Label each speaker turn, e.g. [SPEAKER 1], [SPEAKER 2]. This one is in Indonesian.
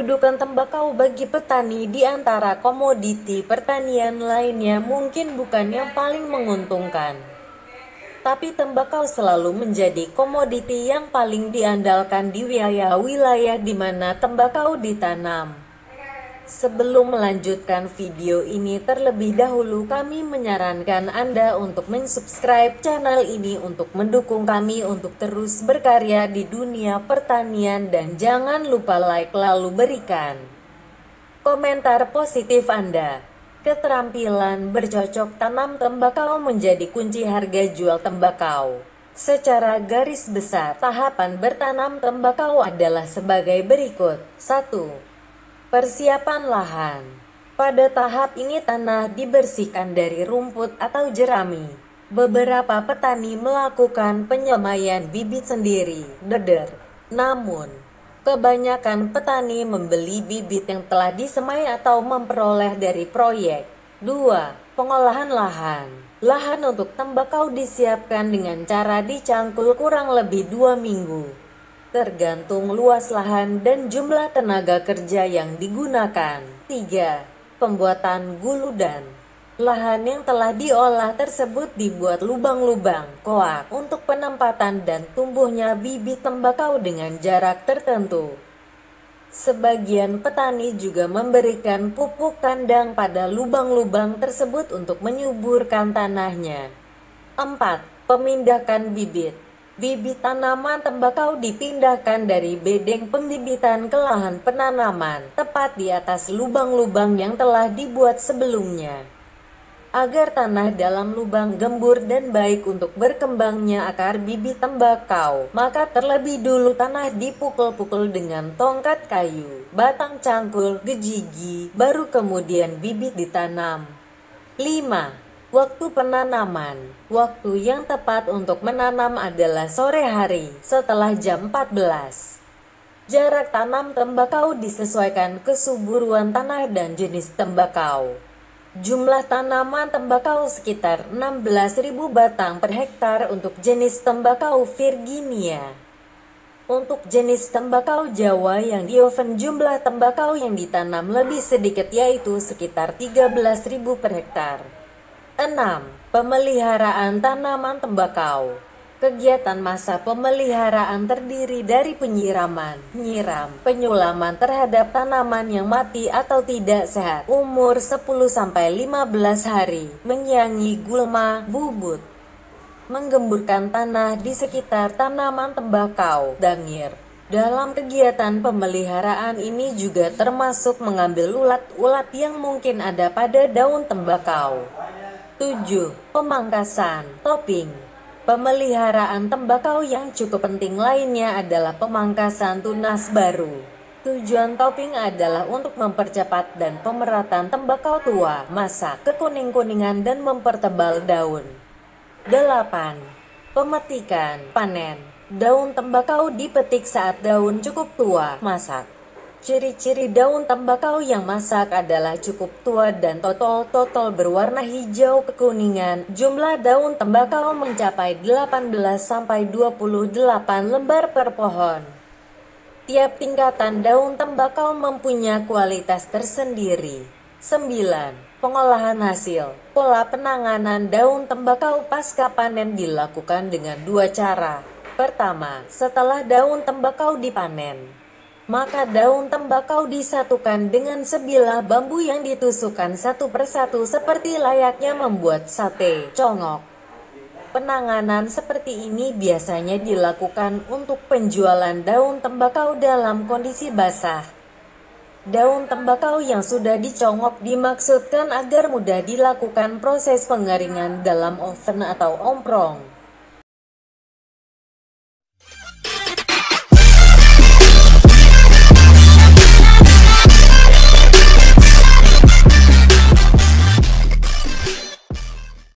[SPEAKER 1] Kedudukan tembakau bagi petani di antara komoditi pertanian lainnya mungkin bukan yang paling menguntungkan. Tapi tembakau selalu menjadi komoditi yang paling diandalkan di wilayah-wilayah di mana tembakau ditanam. Sebelum melanjutkan video ini terlebih dahulu kami menyarankan Anda untuk mensubscribe channel ini untuk mendukung kami untuk terus berkarya di dunia pertanian dan jangan lupa like lalu berikan komentar positif Anda. Keterampilan bercocok tanam tembakau menjadi kunci harga jual tembakau. Secara garis besar, tahapan bertanam tembakau adalah sebagai berikut. 1. Persiapan lahan. Pada tahap ini tanah dibersihkan dari rumput atau jerami. Beberapa petani melakukan penyemaian bibit sendiri, deder. Namun, kebanyakan petani membeli bibit yang telah disemai atau memperoleh dari proyek. 2. Pengolahan lahan. Lahan untuk tembakau disiapkan dengan cara dicangkul kurang lebih 2 minggu. Tergantung luas lahan dan jumlah tenaga kerja yang digunakan. 3. Pembuatan guludan. Lahan yang telah diolah tersebut dibuat lubang-lubang, koak, untuk penempatan dan tumbuhnya bibit tembakau dengan jarak tertentu. Sebagian petani juga memberikan pupuk kandang pada lubang-lubang tersebut untuk menyuburkan tanahnya. 4. Pemindahan bibit. Bibit tanaman tembakau dipindahkan dari bedeng pembibitan ke lahan penanaman, tepat di atas lubang-lubang yang telah dibuat sebelumnya. Agar tanah dalam lubang gembur dan baik untuk berkembangnya akar bibit tembakau, maka terlebih dulu tanah dipukul-pukul dengan tongkat kayu, batang cangkul, gejigi, baru kemudian bibit ditanam. 5. Waktu penanaman. Waktu yang tepat untuk menanam adalah sore hari, setelah jam 14. Jarak tanam tembakau disesuaikan kesuburan tanah dan jenis tembakau. Jumlah tanaman tembakau sekitar 16.000 batang per hektar untuk jenis tembakau Virginia. Untuk jenis tembakau Jawa yang dioven jumlah tembakau yang ditanam lebih sedikit yaitu sekitar 13.000 per hektar. 6. Pemeliharaan tanaman tembakau. Kegiatan masa pemeliharaan terdiri dari penyiraman, nyiram, penyulaman terhadap tanaman yang mati atau tidak sehat, umur 10-15 hari, menyiangi gulma, bubut, menggemburkan tanah di sekitar tanaman tembakau, dangir. Dalam kegiatan pemeliharaan ini juga termasuk mengambil ulat-ulat yang mungkin ada pada daun tembakau. 7. Pemangkasan, topping. Pemeliharaan tembakau yang cukup penting lainnya adalah pemangkasan tunas baru. Tujuan topping adalah untuk mempercepat dan pemerataan tembakau tua, masak, kekuning-kuningan dan mempertebal daun. 8. Pemetikan, panen. Daun tembakau dipetik saat daun cukup tua, masak. Ciri-ciri daun tembakau yang masak adalah cukup tua dan totol-totol berwarna hijau kekuningan. Jumlah daun tembakau mencapai 18-28 lembar per pohon. Tiap tingkatan daun tembakau mempunyai kualitas tersendiri. 9. Pengolahan hasil. Pola penanganan daun tembakau pasca panen dilakukan dengan 2 cara. Pertama, setelah daun tembakau dipanen, maka daun tembakau disatukan dengan sebilah bambu yang ditusukkan satu persatu seperti layaknya membuat sate, congok. Penanganan seperti ini biasanya dilakukan untuk penjualan daun tembakau dalam kondisi basah. Daun tembakau yang sudah dicongok dimaksudkan agar mudah dilakukan proses pengeringan dalam oven atau omprong.